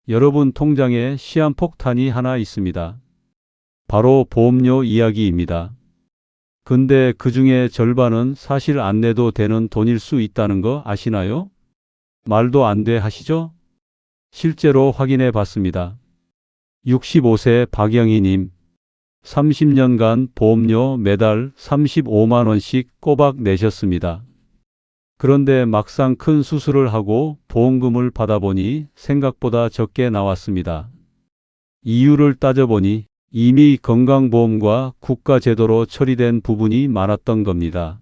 여러분 통장에 시한폭탄이 하나 있습니다. 바로 보험료 이야기입니다. 근데 그 중에 절반은 사실 안 내도 되는 돈일 수 있다는 거 아시나요? 말도 안 돼 하시죠? 실제로 확인해 봤습니다. 65세 박영희님, 30년간 보험료 매달 35만 원씩 꼬박 내셨습니다. 그런데 막상 큰 수술을 하고 보험금을 받아보니 생각보다 적게 나왔습니다. 이유를 따져보니 이미 건강보험과 국가제도로 처리된 부분이 많았던 겁니다.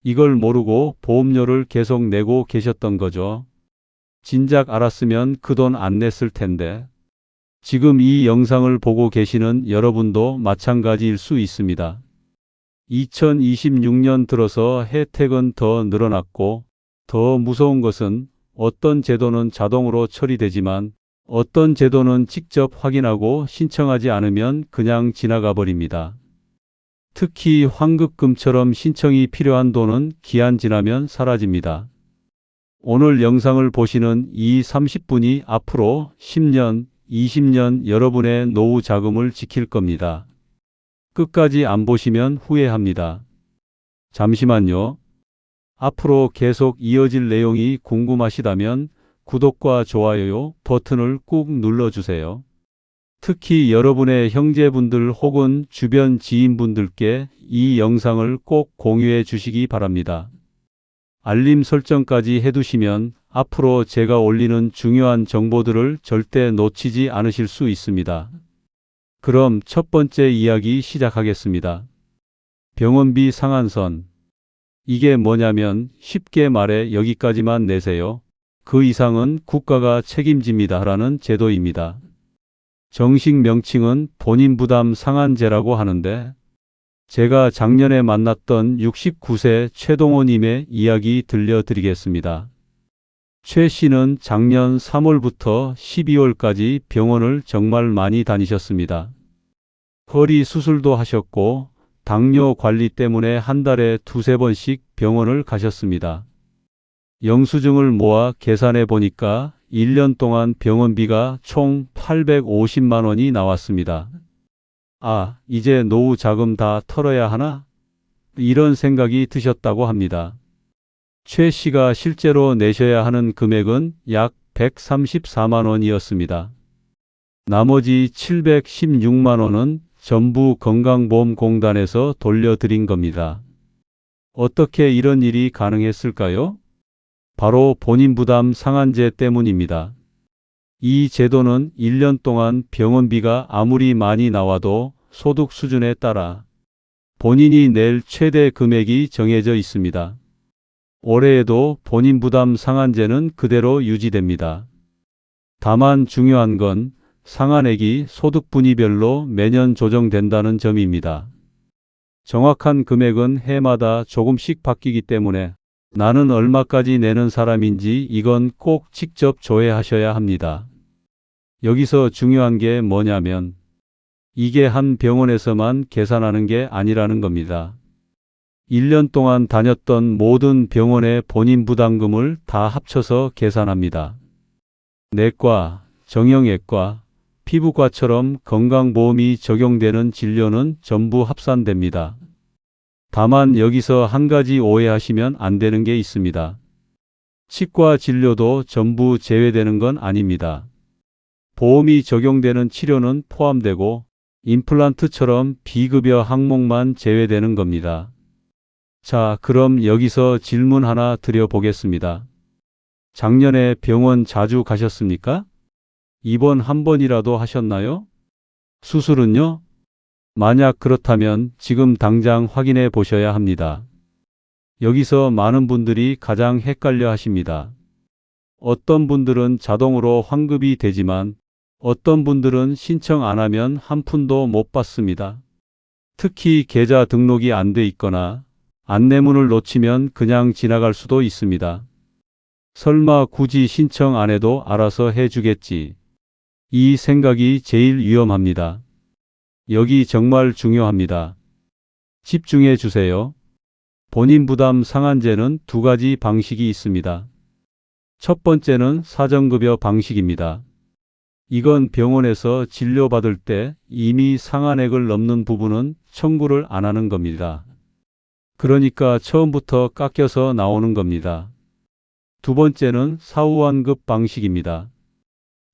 이걸 모르고 보험료를 계속 내고 계셨던 거죠. 진작 알았으면 그 돈 안 냈을 텐데. 지금 이 영상을 보고 계시는 여러분도 마찬가지일 수 있습니다. 2026년 들어서 혜택은 더 늘어났고, 더 무서운 것은 어떤 제도는 자동으로 처리되지만 어떤 제도는 직접 확인하고 신청하지 않으면 그냥 지나가 버립니다. 특히 환급금처럼 신청이 필요한 돈은 기한 지나면 사라집니다. 오늘 영상을 보시는 이 30분이 앞으로 10년, 20년 여러분의 노후 자금을 지킬 겁니다. 끝까지 안 보시면 후회합니다. 잠시만요. 앞으로 계속 이어질 내용이 궁금하시다면 구독과 좋아요 버튼을 꾹 눌러주세요. 특히 여러분의 형제분들 혹은 주변 지인분들께 이 영상을 꼭 공유해 주시기 바랍니다. 알림 설정까지 해두시면 앞으로 제가 올리는 중요한 정보들을 절대 놓치지 않으실 수 있습니다. 그럼 첫 번째 이야기 시작하겠습니다. 병원비 상한선. 이게 뭐냐면 쉽게 말해 여기까지만 내세요. 그 이상은 국가가 책임집니다 라는 제도입니다. 정식 명칭은 본인부담 상한제라고 하는데, 제가 작년에 만났던 69세 최동호님의 이야기 들려드리겠습니다. 최 씨는 작년 3월부터 12월까지 병원을 정말 많이 다니셨습니다. 허리 수술도 하셨고 당뇨 관리 때문에 한 달에 두세 번씩 병원을 가셨습니다. 영수증을 모아 계산해 보니까 1년 동안 병원비가 총 850만 원이 나왔습니다. 아, 이제 노후 자금 다 털어야 하나? 이런 생각이 드셨다고 합니다. 최 씨가 실제로 내셔야 하는 금액은 약 134만 원이었습니다. 나머지 716만 원은 전부 건강보험공단에서 돌려드린 겁니다. 어떻게 이런 일이 가능했을까요? 바로 본인 부담 상한제 때문입니다. 이 제도는 1년 동안 병원비가 아무리 많이 나와도 소득 수준에 따라 본인이 낼 최대 금액이 정해져 있습니다. 올해에도 본인 부담 상한제는 그대로 유지됩니다. 다만 중요한 건 상한액이 소득 분위별로 매년 조정된다는 점입니다. 정확한 금액은 해마다 조금씩 바뀌기 때문에 나는 얼마까지 내는 사람인지 이건 꼭 직접 조회하셔야 합니다. 여기서 중요한 게 뭐냐면 이게 한 병원에서만 계산하는 게 아니라는 겁니다. 1년 동안 다녔던 모든 병원의 본인 부담금을 다 합쳐서 계산합니다. 내과, 정형외과, 피부과처럼 건강보험이 적용되는 진료는 전부 합산됩니다. 다만 여기서 한 가지 오해하시면 안 되는 게 있습니다. 치과 진료도 전부 제외되는 건 아닙니다. 보험이 적용되는 치료는 포함되고 임플란트처럼 비급여 항목만 제외되는 겁니다. 자, 그럼 여기서 질문 하나 드려보겠습니다. 작년에 병원 자주 가셨습니까? 입원 한 번이라도 하셨나요? 수술은요? 만약 그렇다면 지금 당장 확인해 보셔야 합니다. 여기서 많은 분들이 가장 헷갈려 하십니다. 어떤 분들은 자동으로 환급이 되지만 어떤 분들은 신청 안 하면 한 푼도 못 받습니다. 특히 계좌 등록이 안 돼 있거나 안내문을 놓치면 그냥 지나갈 수도 있습니다. 설마 굳이 신청 안 해도 알아서 해주겠지. 이 생각이 제일 위험합니다. 여기 정말 중요합니다. 집중해 주세요. 본인 부담 상한제는 두 가지 방식이 있습니다. 첫 번째는 사전급여 방식입니다. 이건 병원에서 진료받을 때 이미 상한액을 넘는 부분은 청구를 안 하는 겁니다. 그러니까 처음부터 깎여서 나오는 겁니다. 두 번째는 사후환급 방식입니다.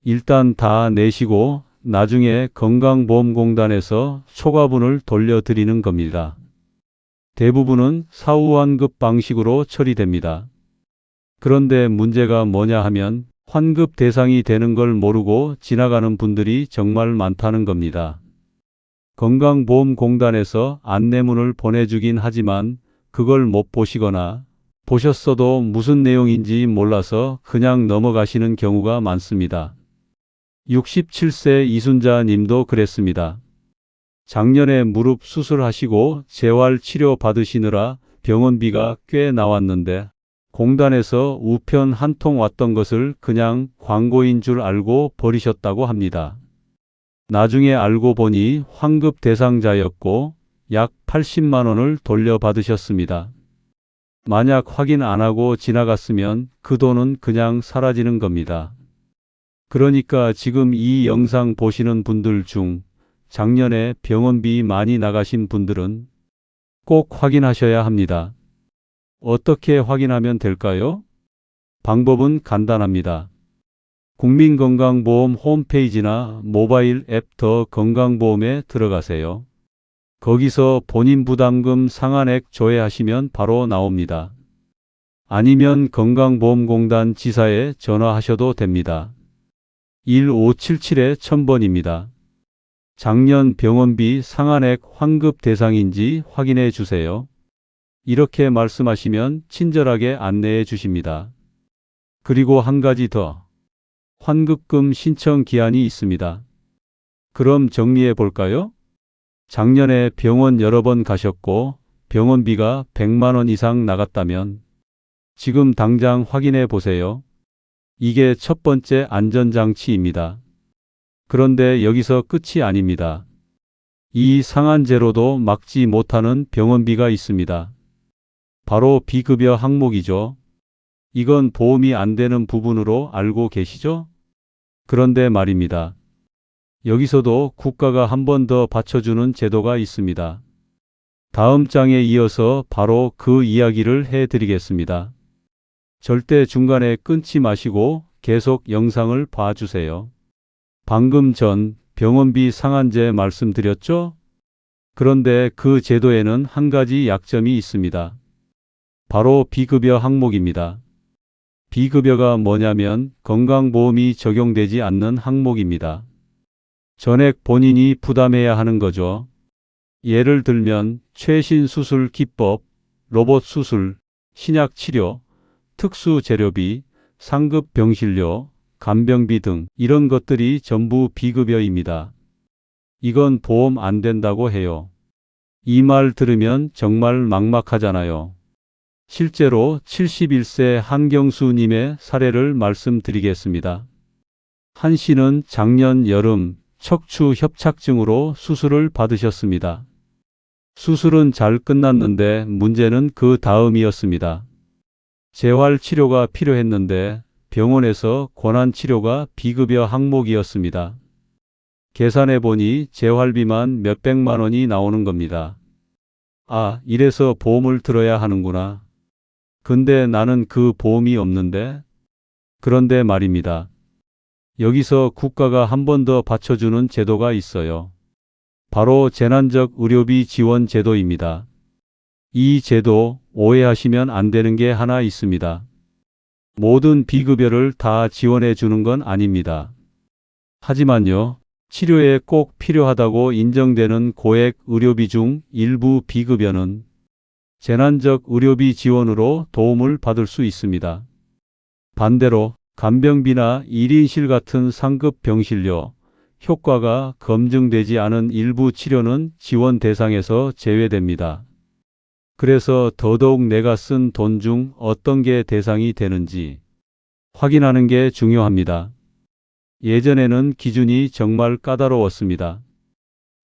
일단 다 내시고 나중에 건강보험공단에서 초과분을 돌려드리는 겁니다. 대부분은 사후환급 방식으로 처리됩니다. 그런데 문제가 뭐냐 하면 환급 대상이 되는 걸 모르고 지나가는 분들이 정말 많다는 겁니다. 건강보험공단에서 안내문을 보내주긴 하지만 그걸 못 보시거나 보셨어도 무슨 내용인지 몰라서 그냥 넘어가시는 경우가 많습니다. 67세 이순자 님도 그랬습니다. 작년에 무릎 수술하시고 재활치료 받으시느라 병원비가 꽤 나왔는데 공단에서 우편 한 통 왔던 것을 그냥 광고인 줄 알고 버리셨다고 합니다. 나중에 알고 보니 환급 대상자였고 약 80만 원을 돌려받으셨습니다. 만약 확인 안 하고 지나갔으면 그 돈은 그냥 사라지는 겁니다. 그러니까 지금 이 영상 보시는 분들 중 작년에 병원비 많이 나가신 분들은 꼭 확인하셔야 합니다. 어떻게 확인하면 될까요? 방법은 간단합니다. 국민건강보험 홈페이지나 모바일 앱 더 건강보험에 들어가세요. 거기서 본인 부담금 상한액 조회하시면 바로 나옵니다. 아니면 건강보험공단 지사에 전화하셔도 됩니다. 1577-1000번입니다. 작년 병원비 상한액 환급 대상인지 확인해 주세요. 이렇게 말씀하시면 친절하게 안내해 주십니다. 그리고 한 가지 더. 환급금 신청 기한이 있습니다. 그럼 정리해 볼까요? 작년에 병원 여러 번 가셨고 병원비가 100만 원 이상 나갔다면 지금 당장 확인해 보세요. 이게 첫 번째 안전장치입니다. 그런데 여기서 끝이 아닙니다. 이 상한제로도 막지 못하는 병원비가 있습니다. 바로 비급여 항목이죠. 이건 보험이 안 되는 부분으로 알고 계시죠? 그런데 말입니다. 여기서도 국가가 한 번 더 받쳐주는 제도가 있습니다. 다음 장에 이어서 바로 그 이야기를 해드리겠습니다. 절대 중간에 끊지 마시고 계속 영상을 봐주세요. 방금 전 병원비 상한제 말씀드렸죠? 그런데 그 제도에는 한 가지 약점이 있습니다. 바로 비급여 항목입니다. 비급여가 뭐냐면 건강보험이 적용되지 않는 항목입니다. 전액 본인이 부담해야 하는 거죠. 예를 들면 최신 수술 기법, 로봇 수술, 신약 치료, 특수 재료비, 상급 병실료, 간병비 등 이런 것들이 전부 비급여입니다. 이건 보험 안 된다고 해요. 이 말 들으면 정말 막막하잖아요. 실제로 71세 한경수님의 사례를 말씀드리겠습니다. 한 씨는 작년 여름 척추 협착증으로 수술을 받으셨습니다. 수술은 잘 끝났는데 문제는 그 다음이었습니다. 재활치료가 필요했는데 병원에서 권한치료가 비급여 항목이었습니다. 계산해보니 재활비만 몇백만 원이 나오는 겁니다. 아, 이래서 보험을 들어야 하는구나. 근데 나는 그 보험이 없는데? 그런데 말입니다. 여기서 국가가 한 번 더 받쳐주는 제도가 있어요. 바로 재난적 의료비 지원 제도입니다. 이 제도 오해하시면 안 되는 게 하나 있습니다. 모든 비급여를 다 지원해 주는 건 아닙니다. 하지만요, 치료에 꼭 필요하다고 인정되는 고액 의료비 중 일부 비급여는 재난적 의료비 지원으로 도움을 받을 수 있습니다. 반대로 간병비나 1인실 같은 상급 병실료, 효과가 검증되지 않은 일부 치료는 지원 대상에서 제외됩니다. 그래서 더더욱 내가 쓴 돈 중 어떤 게 대상이 되는지 확인하는 게 중요합니다. 예전에는 기준이 정말 까다로웠습니다.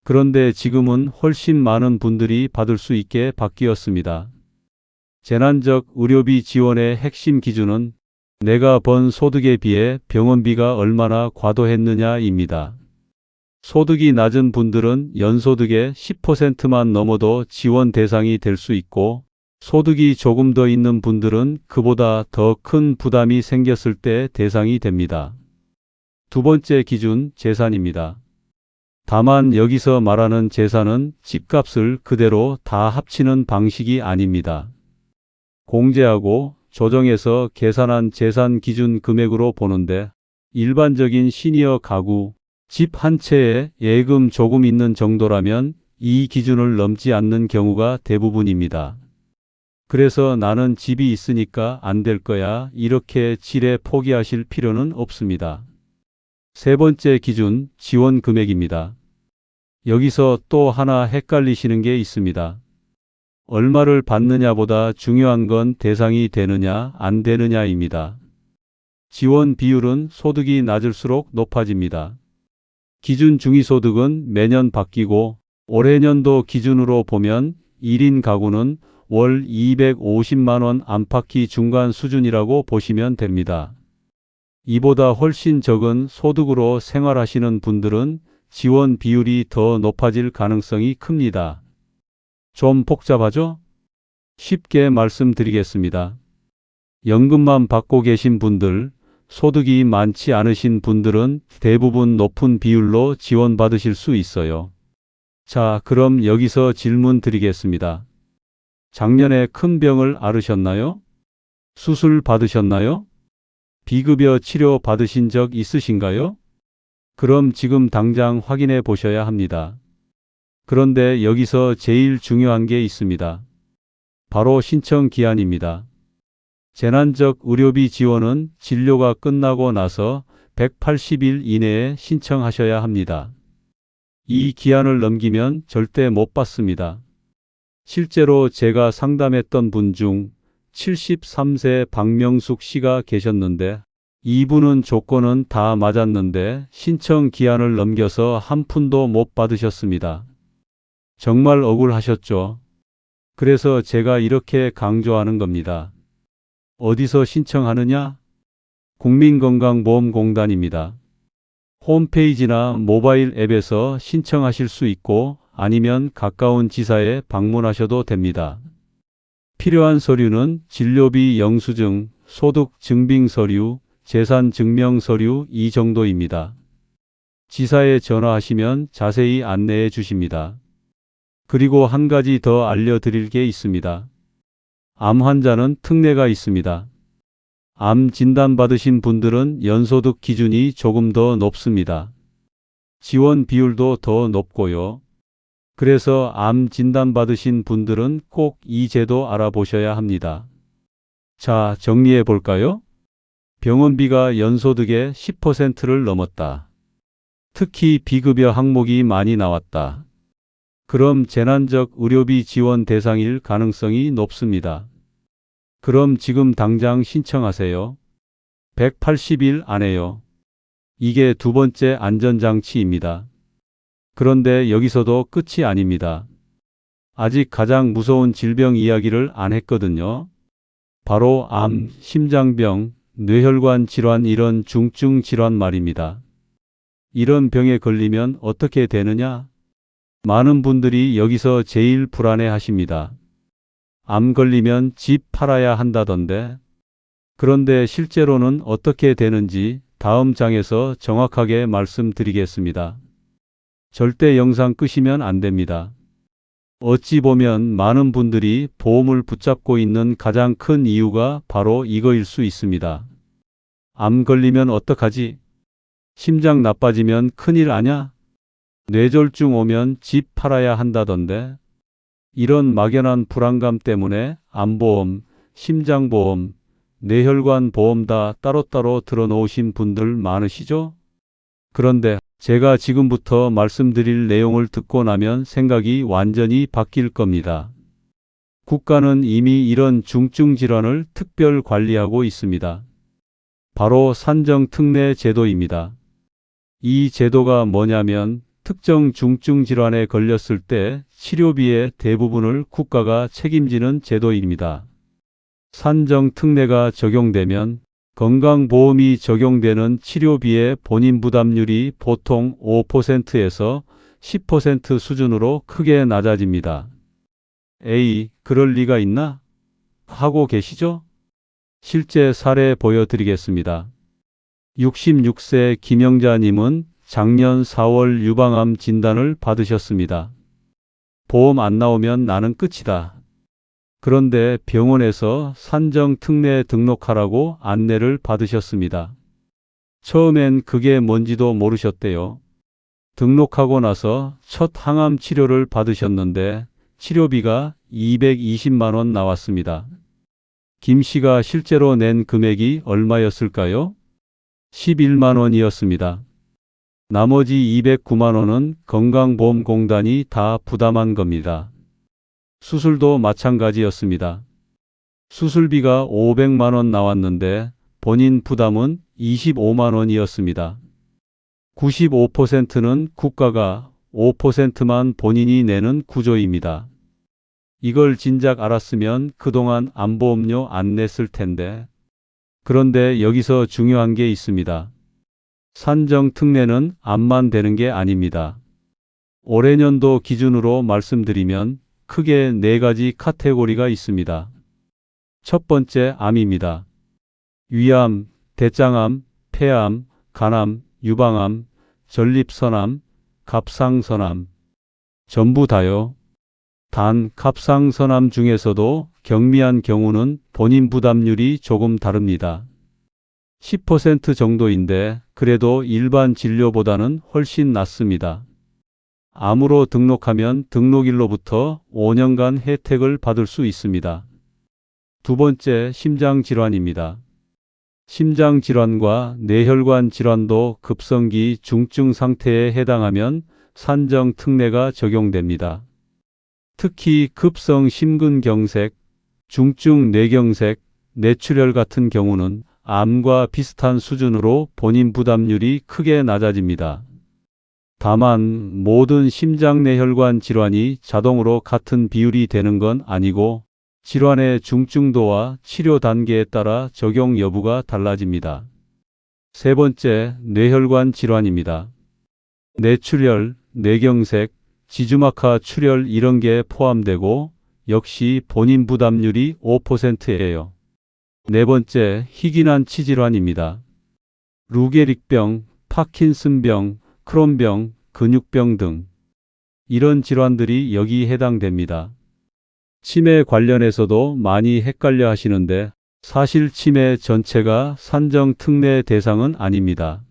그런데 지금은 훨씬 많은 분들이 받을 수 있게 바뀌었습니다. 재난적 의료비 지원의 핵심 기준은 내가 번 소득에 비해 병원비가 얼마나 과도했느냐입니다. 소득이 낮은 분들은 연소득의 10%만 넘어도 지원 대상이 될 수 있고, 소득이 조금 더 있는 분들은 그보다 더 큰 부담이 생겼을 때 대상이 됩니다. 두 번째 기준, 재산입니다. 다만 여기서 말하는 재산은 집값을 그대로 다 합치는 방식이 아닙니다. 공제하고 조정해서 계산한 재산 기준 금액으로 보는데, 일반적인 시니어 가구, 집 한 채에 예금 조금 있는 정도라면 이 기준을 넘지 않는 경우가 대부분입니다. 그래서 나는 집이 있으니까 안 될 거야, 이렇게 지레 포기하실 필요는 없습니다. 세 번째 기준, 지원 금액입니다. 여기서 또 하나 헷갈리시는 게 있습니다. 얼마를 받느냐보다 중요한 건 대상이 되느냐 안 되느냐입니다. 지원 비율은 소득이 낮을수록 높아집니다. 기준 중위소득은 매년 바뀌고, 올해 년도 기준으로 보면 1인 가구는 월 250만 원 안팎이 중간 수준이라고 보시면 됩니다. 이보다 훨씬 적은 소득으로 생활하시는 분들은 지원 비율이 더 높아질 가능성이 큽니다. 좀 복잡하죠? 쉽게 말씀드리겠습니다. 연금만 받고 계신 분들, 소득이 많지 않으신 분들은 대부분 높은 비율로 지원받으실 수 있어요. 자, 그럼 여기서 질문 드리겠습니다. 작년에 큰 병을 앓으셨나요? 수술 받으셨나요? 비급여 치료 받으신 적 있으신가요? 그럼 지금 당장 확인해 보셔야 합니다. 그런데 여기서 제일 중요한 게 있습니다. 바로 신청 기한입니다. 재난적 의료비 지원은 진료가 끝나고 나서 180일 이내에 신청하셔야 합니다. 이 기한을 넘기면 절대 못 받습니다. 실제로 제가 상담했던 분 중 73세 박명숙 씨가 계셨는데, 이분은 조건은 다 맞았는데 신청 기한을 넘겨서 한 푼도 못 받으셨습니다. 정말 억울하셨죠? 그래서 제가 이렇게 강조하는 겁니다. 어디서 신청하느냐? 국민건강보험공단입니다. 홈페이지나 모바일 앱에서 신청하실 수 있고, 아니면 가까운 지사에 방문하셔도 됩니다. 필요한 서류는 진료비 영수증, 소득 증빙 서류, 재산 증명 서류 이 정도입니다. 지사에 전화하시면 자세히 안내해 주십니다. 그리고 한 가지 더 알려드릴 게 있습니다. 암 환자는 특례가 있습니다. 암 진단 받으신 분들은 연소득 기준이 조금 더 높습니다. 지원 비율도 더 높고요. 그래서 암 진단 받으신 분들은 꼭 이 제도 알아보셔야 합니다. 자, 정리해 볼까요? 병원비가 연소득의 10%를 넘었다. 특히 비급여 항목이 많이 나왔다. 그럼 재난적 의료비 지원 대상일 가능성이 높습니다. 그럼 지금 당장 신청하세요. 180일 안에요. 이게 두 번째 안전장치입니다. 그런데 여기서도 끝이 아닙니다. 아직 가장 무서운 질병 이야기를 안 했거든요. 바로 암, 심장병, 뇌혈관 질환 이런 중증 질환 말입니다. 이런 병에 걸리면 어떻게 되느냐? 많은 분들이 여기서 제일 불안해 하십니다. 암 걸리면 집 팔아야 한다던데. 그런데 실제로는 어떻게 되는지 다음 장에서 정확하게 말씀드리겠습니다. 절대 영상 끄시면 안 됩니다. 어찌 보면 많은 분들이 보험을 붙잡고 있는 가장 큰 이유가 바로 이거일 수 있습니다. 암 걸리면 어떡하지? 심장 나빠지면 큰일 아냐? 뇌졸중 오면 집 팔아야 한다던데. 이런 막연한 불안감 때문에 암보험, 심장보험, 뇌혈관 보험 다 따로따로 들어놓으신 분들 많으시죠? 그런데 제가 지금부터 말씀드릴 내용을 듣고 나면 생각이 완전히 바뀔 겁니다. 국가는 이미 이런 중증 질환을 특별 관리하고 있습니다. 바로 산정특례 제도입니다. 이 제도가 뭐냐면 특정 중증 질환에 걸렸을 때 치료비의 대부분을 국가가 책임지는 제도입니다. 산정특례가 적용되면 건강보험이 적용되는 치료비의 본인 부담률이 보통 5%에서 10% 수준으로 크게 낮아집니다. 에이, 그럴 리가 있나? 하고 계시죠? 실제 사례 보여드리겠습니다. 66세 김영자님은 작년 4월 유방암 진단을 받으셨습니다. 보험 안 나오면 나는 끝이다. 그런데 병원에서 산정특례 등록하라고 안내를 받으셨습니다. 처음엔 그게 뭔지도 모르셨대요. 등록하고 나서 첫 항암 치료를 받으셨는데 치료비가 220만 원 나왔습니다. 김 씨가 실제로 낸 금액이 얼마였을까요? 11만 원이었습니다. 나머지 209만 원은 건강보험공단이 다 부담한 겁니다. 수술도 마찬가지였습니다. 수술비가 500만 원 나왔는데 본인 부담은 25만 원이었습니다. 95%는 국가가 5%만 본인이 내는 구조입니다. 이걸 진작 알았으면 그동안 암보험료 안 냈을 텐데. 그런데 여기서 중요한 게 있습니다. 산정특례는 암만 되는 게 아닙니다. 올해 년도 기준으로 말씀드리면 크게 4가지 카테고리가 있습니다. 첫 번째 암입니다. 위암, 대장암, 폐암, 간암, 유방암, 전립선암, 갑상선암. 전부 다요. 단 갑상선암 중에서도 경미한 경우는 본인 부담률이 조금 다릅니다. 10% 정도인데 그래도 일반 진료보다는 훨씬 낫습니다. 암으로 등록하면 등록일로부터 5년간 혜택을 받을 수 있습니다. 두 번째, 심장질환입니다. 심장질환과 뇌혈관 질환도 급성기 중증 상태에 해당하면 산정특례가 적용됩니다. 특히 급성 심근경색, 중증 뇌경색, 뇌출혈 같은 경우는 암과 비슷한 수준으로 본인 부담률이 크게 낮아집니다. 다만 모든 심장내혈관 질환이 자동으로 같은 비율이 되는 건 아니고 질환의 중증도와 치료 단계에 따라 적용 여부가 달라집니다. 세 번째, 뇌혈관 질환입니다. 뇌출혈, 뇌경색, 지주막하 출혈 이런 게 포함되고 역시 본인 부담률이 5%예요. 네 번째, 희귀난 치질환입니다. 루게릭병, 파킨슨병, 크론병, 근육병 등 이런 질환들이 여기 해당됩니다. 치매 관련해서도 많이 헷갈려 하시는데 사실 치매 전체가 산정특례 대상은 아닙니다.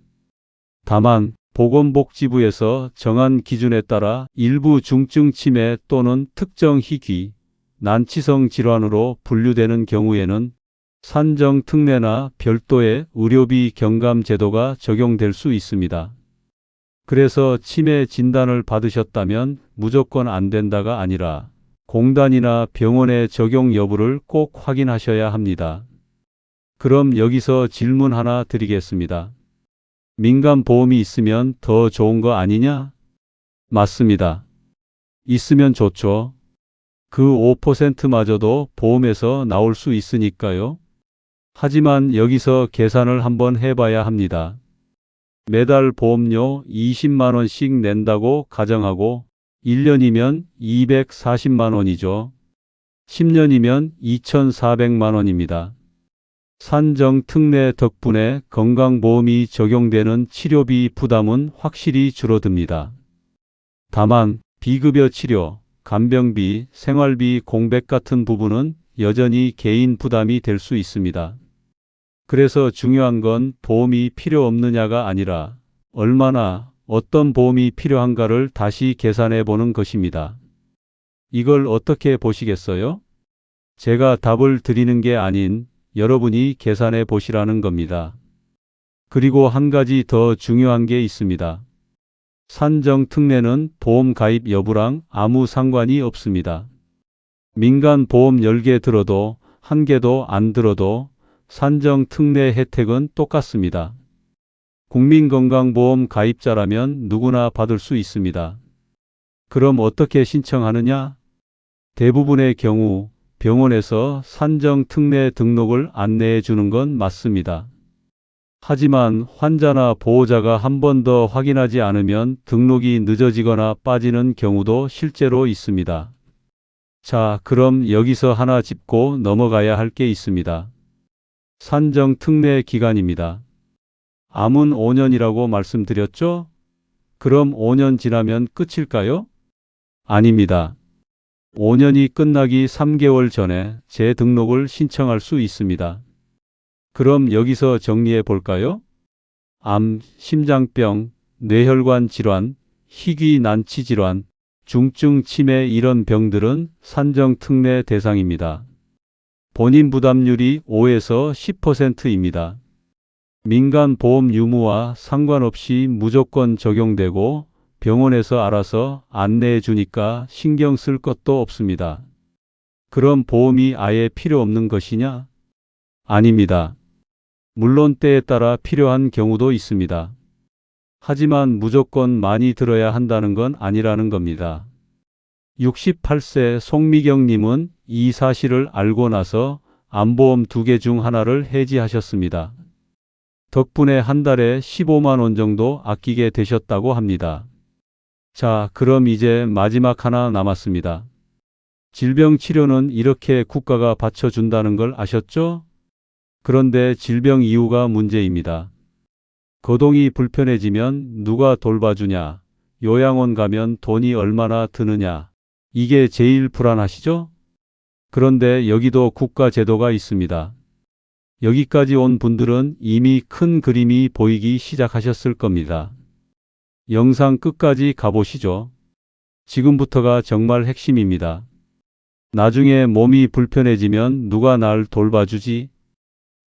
다만 보건복지부에서 정한 기준에 따라 일부 중증 치매 또는 특정 희귀, 난치성 질환으로 분류되는 경우에는 산정특례나 별도의 의료비 경감 제도가 적용될 수 있습니다. 그래서 치매 진단을 받으셨다면 무조건 안 된다가 아니라 공단이나 병원의 적용 여부를 꼭 확인하셔야 합니다. 그럼 여기서 질문 하나 드리겠습니다. 민간보험이 있으면 더 좋은 거 아니냐? 맞습니다. 있으면 좋죠. 그 5%마저도 보험에서 나올 수 있으니까요. 하지만 여기서 계산을 한번 해봐야 합니다. 매달 보험료 20만 원씩 낸다고 가정하고 1년이면 240만 원이죠. 10년이면 2,400만 원입니다. 산정특례 덕분에 건강보험이 적용되는 치료비 부담은 확실히 줄어듭니다. 다만 비급여 치료, 간병비, 생활비 공백 같은 부분은 여전히 개인 부담이 될 수 있습니다. 그래서 중요한 건 보험이 필요 없느냐가 아니라 얼마나 어떤 보험이 필요한가를 다시 계산해 보는 것입니다. 이걸 어떻게 보시겠어요? 제가 답을 드리는 게 아닌 여러분이 계산해 보시라는 겁니다. 그리고 한 가지 더 중요한 게 있습니다. 산정특례는 보험 가입 여부랑 아무 상관이 없습니다. 민간 보험 10개 들어도 1개도 안 들어도 산정특례 혜택은 똑같습니다. 국민건강보험 가입자라면 누구나 받을 수 있습니다. 그럼 어떻게 신청하느냐? 대부분의 경우 병원에서 산정특례 등록을 안내해 주는 건 맞습니다. 하지만 환자나 보호자가 한 번 더 확인하지 않으면 등록이 늦어지거나 빠지는 경우도 실제로 있습니다. 자, 그럼 여기서 하나 짚고 넘어가야 할 게 있습니다. 산정 특례 기간입니다. 암은 5년이라고 말씀드렸죠? 그럼 5년 지나면 끝일까요? 아닙니다. 5년이 끝나기 3개월 전에 재등록을 신청할 수 있습니다. 그럼 여기서 정리해 볼까요? 암, 심장병, 뇌혈관 질환, 희귀 난치 질환, 중증 치매 이런 병들은 산정 특례 대상입니다. 본인 부담률이 5에서 10%입니다. 민간 보험 유무와 상관없이 무조건 적용되고 병원에서 알아서 안내해 주니까 신경 쓸 것도 없습니다. 그럼 보험이 아예 필요 없는 것이냐? 아닙니다. 물론 때에 따라 필요한 경우도 있습니다. 하지만 무조건 많이 들어야 한다는 건 아니라는 겁니다. 68세 송미경님은 이 사실을 알고 나서 암보험 2개 중 하나를 해지하셨습니다. 덕분에 한 달에 15만 원 정도 아끼게 되셨다고 합니다. 자, 그럼 이제 마지막 하나 남았습니다. 질병 치료는 이렇게 국가가 받쳐준다는 걸 아셨죠? 그런데 질병 이유가 문제입니다. 거동이 불편해지면 누가 돌봐주냐? 요양원 가면 돈이 얼마나 드느냐? 이게 제일 불안하시죠? 그런데 여기도 국가 제도가 있습니다. 여기까지 온 분들은 이미 큰 그림이 보이기 시작하셨을 겁니다. 영상 끝까지 가보시죠. 지금부터가 정말 핵심입니다. 나중에 몸이 불편해지면 누가 날 돌봐주지?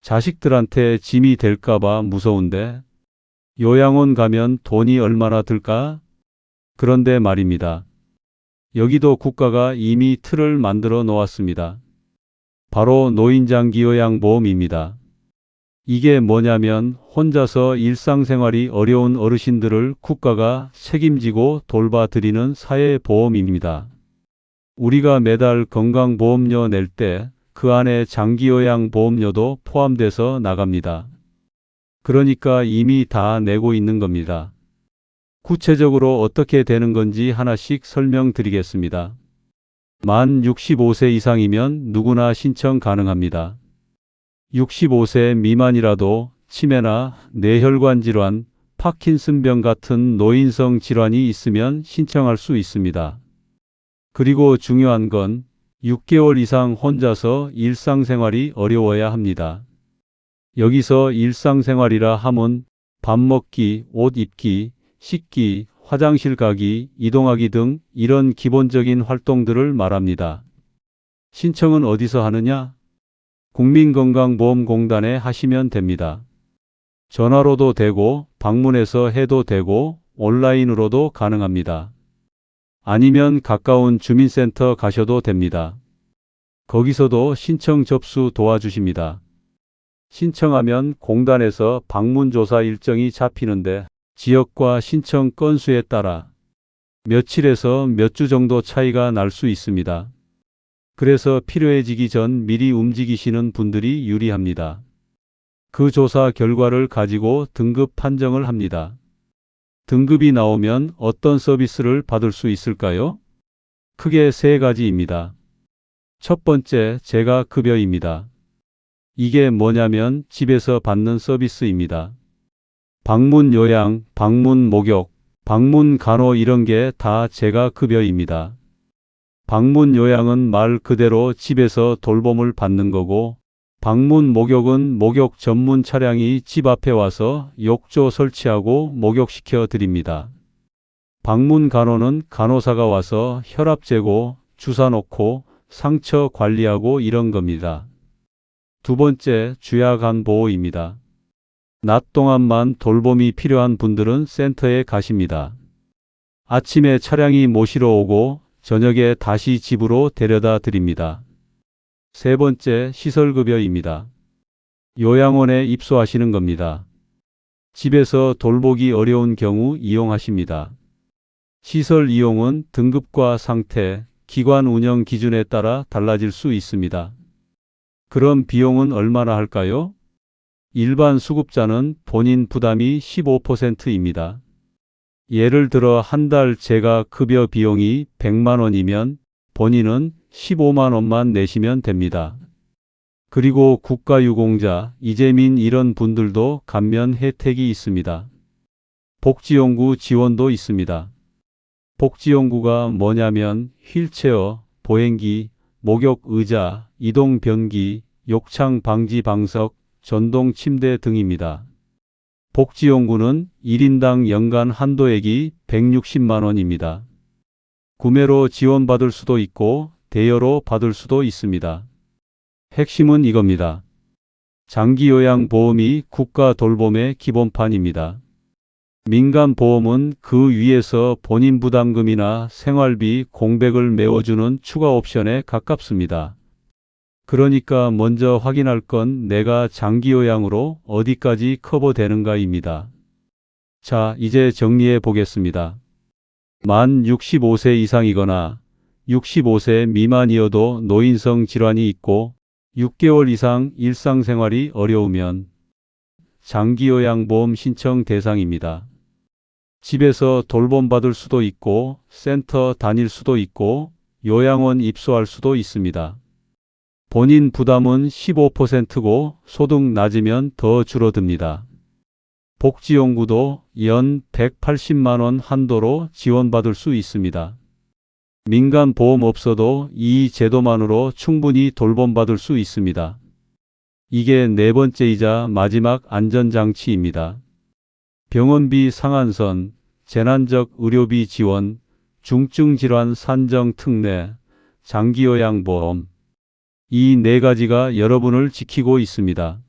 자식들한테 짐이 될까봐 무서운데. 요양원 가면 돈이 얼마나 들까? 그런데 말입니다. 여기도 국가가 이미 틀을 만들어 놓았습니다. 바로 노인장기요양보험입니다. 이게 뭐냐면 혼자서 일상생활이 어려운 어르신들을 국가가 책임지고 돌봐드리는 사회보험입니다. 우리가 매달 건강보험료 낼 때 그 안에 장기요양보험료도 포함돼서 나갑니다. 그러니까 이미 다 내고 있는 겁니다. 구체적으로 어떻게 되는 건지 하나씩 설명드리겠습니다. 만 65세 이상이면 누구나 신청 가능합니다. 65세 미만이라도 치매나 뇌혈관 질환, 파킨슨병 같은 노인성 질환이 있으면 신청할 수 있습니다. 그리고 중요한 건 6개월 이상 혼자서 일상생활이 어려워야 합니다. 여기서 일상생활이라 함은 밥 먹기, 옷 입기, 씻기, 화장실 가기, 이동하기 등 이런 기본적인 활동들을 말합니다. 신청은 어디서 하느냐? 국민건강보험공단에 하시면 됩니다. 전화로도 되고 방문해서 해도 되고 온라인으로도 가능합니다. 아니면 가까운 주민센터 가셔도 됩니다. 거기서도 신청 접수 도와주십니다. 신청하면 공단에서 방문조사 일정이 잡히는데 지역과 신청 건수에 따라 며칠에서 몇 주 정도 차이가 날 수 있습니다. 그래서 필요해지기 전 미리 움직이시는 분들이 유리합니다. 그 조사 결과를 가지고 등급 판정을 합니다. 등급이 나오면 어떤 서비스를 받을 수 있을까요? 크게 3가지입니다. 첫 번째, 재가급여입니다. 이게 뭐냐면 집에서 받는 서비스입니다. 방문 요양, 방문 목욕, 방문 간호 이런 게 다 재가급여입니다. 방문 요양은 말 그대로 집에서 돌봄을 받는 거고, 방문 목욕은 목욕 전문 차량이 집 앞에 와서 욕조 설치하고 목욕시켜 드립니다. 방문 간호는 간호사가 와서 혈압 재고, 주사 놓고, 상처 관리하고 이런 겁니다. 두 번째, 주야간보호입니다. 낮 동안만 돌봄이 필요한 분들은 센터에 가십니다. 아침에 차량이 모시러 오고 저녁에 다시 집으로 데려다 드립니다. 세 번째, 시설급여입니다. 요양원에 입소하시는 겁니다. 집에서 돌보기 어려운 경우 이용하십니다. 시설 이용은 등급과 상태, 기관 운영 기준에 따라 달라질 수 있습니다. 그럼 비용은 얼마나 할까요? 일반 수급자는 본인 부담이 15%입니다. 예를 들어 한 달 제가 급여 비용이 100만 원이면 본인은 15만 원만 내시면 됩니다. 그리고 국가유공자, 이재민 이런 분들도 감면 혜택이 있습니다. 복지연구 지원도 있습니다. 복지연구가 뭐냐면 휠체어, 보행기, 목욕의자, 이동변기, 욕창 방지 방석, 전동 침대 등입니다. 복지연구는 1인당 연간 한도액이 160만 원입니다. 구매로 지원받을 수도 있고 대여로 받을 수도 있습니다. 핵심은 이겁니다. 장기요양보험이 국가 돌봄의 기본판입니다. 민간보험은 그 위에서 본인 부담금이나 생활비 공백을 메워주는 추가 옵션에 가깝습니다. 그러니까 먼저 확인할 건 내가 장기요양으로 어디까지 커버되는가입니다. 자, 이제 정리해 보겠습니다. 만 65세 이상이거나 65세 미만이어도 노인성 질환이 있고 6개월 이상 일상생활이 어려우면 장기요양보험 신청 대상입니다. 집에서 돌봄받을 수도 있고 센터 다닐 수도 있고 요양원 입소할 수도 있습니다. 본인 부담은 15%고 소득 낮으면 더 줄어듭니다. 복지연구도 연 180만 원 한도로 지원받을 수 있습니다. 민간 보험 없어도 이 제도만으로 충분히 돌봄받을 수 있습니다. 이게 네 번째이자 마지막 안전장치입니다. 병원비 상한선, 재난적 의료비 지원, 중증질환 산정 특례, 장기요양보험. 이 네 가지가 여러분을 지키고 있습니다.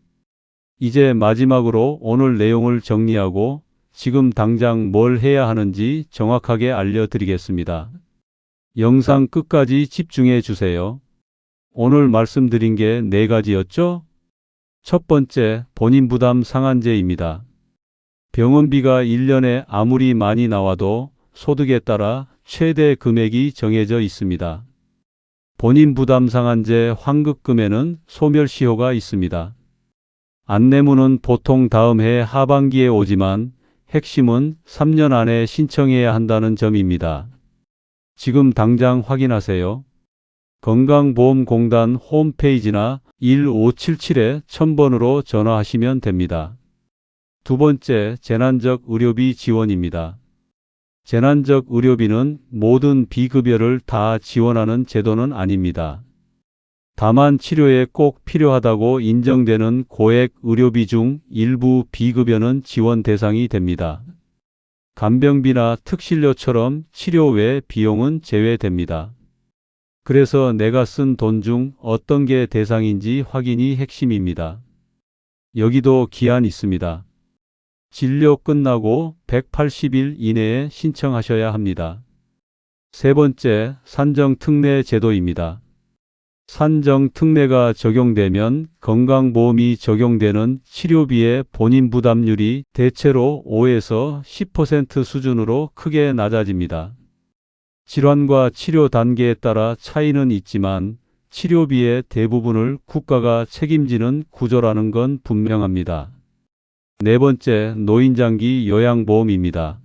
이제 마지막으로 오늘 내용을 정리하고 지금 당장 뭘 해야 하는지 정확하게 알려드리겠습니다. 영상 끝까지 집중해 주세요. 오늘 말씀드린 게 네 가지였죠? 첫 번째, 본인 부담 상한제입니다. 병원비가 1년에 아무리 많이 나와도 소득에 따라 최대 금액이 정해져 있습니다. 본인 부담 상한제 환급금에는 소멸시효가 있습니다. 안내문은 보통 다음 해 하반기에 오지만 핵심은 3년 안에 신청해야 한다는 점입니다. 지금 당장 확인하세요. 건강보험공단 홈페이지나 1577-1000번으로 전화하시면 됩니다. 두 번째, 재난적 의료비 지원입니다. 재난적 의료비는 모든 비급여를 다 지원하는 제도는 아닙니다. 다만 치료에 꼭 필요하다고 인정되는 고액 의료비 중 일부 비급여는 지원 대상이 됩니다. 간병비나 특실료처럼 치료 외 비용은 제외됩니다. 그래서 내가 쓴 돈 중 어떤 게 대상인지 확인이 핵심입니다. 여기도 기한 있습니다. 진료 끝나고 180일 이내에 신청하셔야 합니다. 세 번째, 산정특례 제도입니다. 산정특례가 적용되면 건강보험이 적용되는 치료비의 본인 부담률이 대체로 5에서 10% 수준으로 크게 낮아집니다. 질환과 치료 단계에 따라 차이는 있지만 치료비의 대부분을 국가가 책임지는 구조라는 건 분명합니다. 네 번째, 노인장기 요양보험입니다.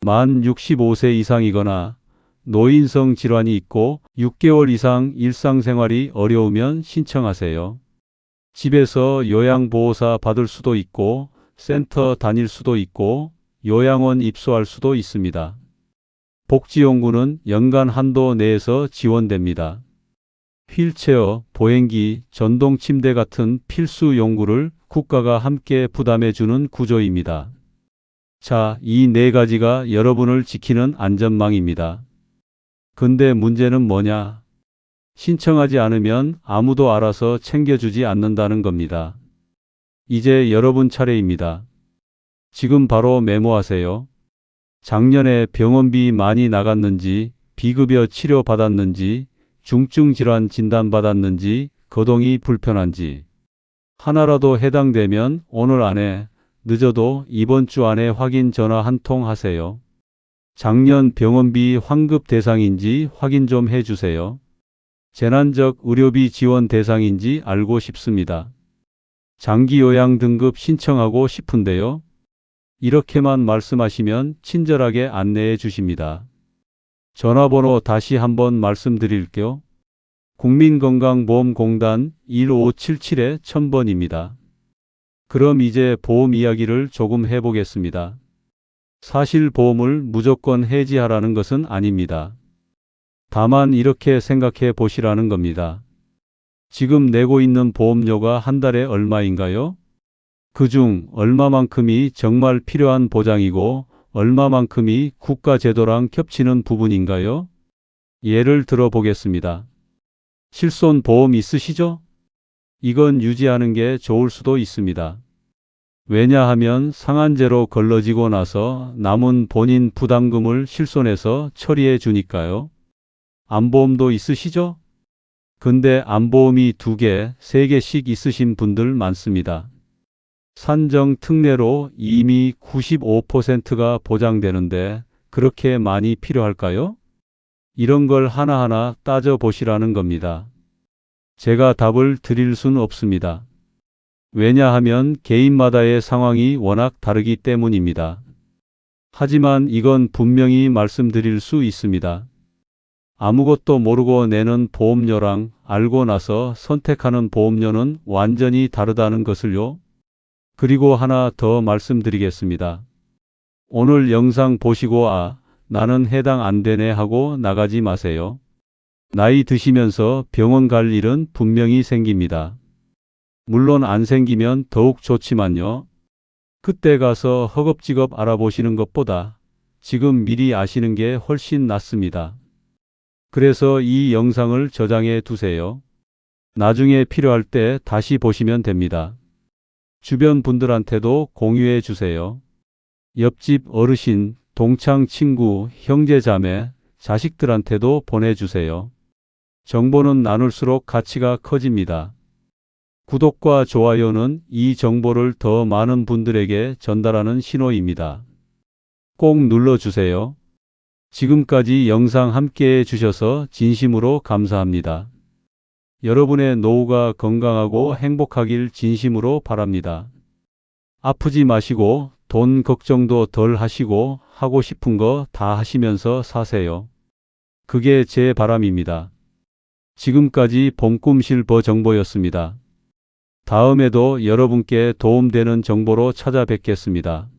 만 65세 이상이거나 노인성 질환이 있고 6개월 이상 일상생활이 어려우면 신청하세요. 집에서 요양보호사 받을 수도 있고 센터 다닐 수도 있고 요양원 입소할 수도 있습니다. 복지연구는 연간 한도 내에서 지원됩니다. 휠체어, 보행기, 전동침대 같은 필수 용구를 국가가 함께 부담해주는 구조입니다. 자, 이 네 가지가 여러분을 지키는 안전망입니다. 근데 문제는 뭐냐? 신청하지 않으면 아무도 알아서 챙겨주지 않는다는 겁니다. 이제 여러분 차례입니다. 지금 바로 메모하세요. 작년에 병원비 많이 나갔는지, 비급여 치료 받았는지, 중증질환 진단받았는지, 거동이 불편한지. 하나라도 해당되면 오늘 안에, 늦어도 이번 주 안에 확인 전화 한 통 하세요. 작년 병원비 환급 대상인지 확인 좀 해주세요. 재난적 의료비 지원 대상인지 알고 싶습니다. 장기 요양 등급 신청하고 싶은데요. 이렇게만 말씀하시면 친절하게 안내해 주십니다. 전화번호 다시 한번 말씀드릴게요. 국민건강보험공단 1577-1000번입니다. 그럼 이제 보험 이야기를 조금 해보겠습니다. 사실 보험을 무조건 해지하라는 것은 아닙니다. 다만 이렇게 생각해 보시라는 겁니다. 지금 내고 있는 보험료가 한 달에 얼마인가요? 그중 얼마만큼이 정말 필요한 보장이고 얼마만큼이 국가 제도랑 겹치는 부분인가요? 예를 들어 보겠습니다. 실손 보험 있으시죠? 이건 유지하는 게 좋을 수도 있습니다. 왜냐하면 상한제로 걸러지고 나서 남은 본인 부담금을 실손해서 처리해 주니까요. 암보험도 있으시죠? 근데 암보험이 2개, 3개씩 있으신 분들 많습니다. 산정 특례로 이미 95%가 보장되는데 그렇게 많이 필요할까요? 이런 걸 하나하나 따져보시라는 겁니다. 제가 답을 드릴 수는 없습니다. 왜냐하면 개인마다의 상황이 워낙 다르기 때문입니다. 하지만 이건 분명히 말씀드릴 수 있습니다. 아무것도 모르고 내는 보험료랑 알고 나서 선택하는 보험료는 완전히 다르다는 것을요. 그리고 하나 더 말씀드리겠습니다. 오늘 영상 보시고 나는 해당 안 되네 하고 나가지 마세요. 나이 드시면서 병원 갈 일은 분명히 생깁니다. 물론 안 생기면 더욱 좋지만요. 그때 가서 허겁지겁 알아보시는 것보다 지금 미리 아시는 게 훨씬 낫습니다. 그래서 이 영상을 저장해 두세요. 나중에 필요할 때 다시 보시면 됩니다. 주변 분들한테도 공유해 주세요. 옆집 어르신, 동창 친구, 형제 자매, 자식들한테도 보내주세요. 정보는 나눌수록 가치가 커집니다. 구독과 좋아요는 이 정보를 더 많은 분들에게 전달하는 신호입니다. 꼭 눌러주세요. 지금까지 영상 함께 해주셔서 진심으로 감사합니다. 여러분의 노후가 건강하고 행복하길 진심으로 바랍니다. 아프지 마시고 돈 걱정도 덜 하시고 하고 싶은 거 다 하시면서 사세요. 그게 제 바람입니다. 지금까지 봄꿈 실버 정보였습니다. 다음에도 여러분께 도움되는 정보로 찾아뵙겠습니다.